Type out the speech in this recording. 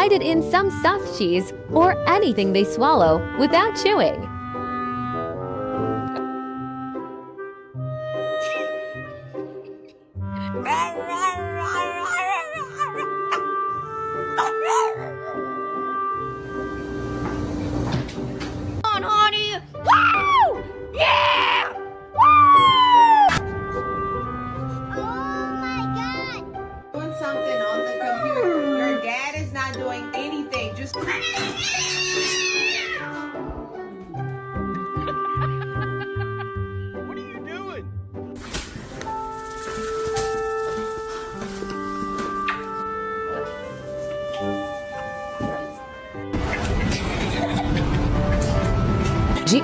hide it in some soft cheese or anything they swallow without chewing. On, honey! Woo! Yeah! Woo! Oh my God! Doing something on the computer. Your dad is not doing anything. Just. What are you doing? G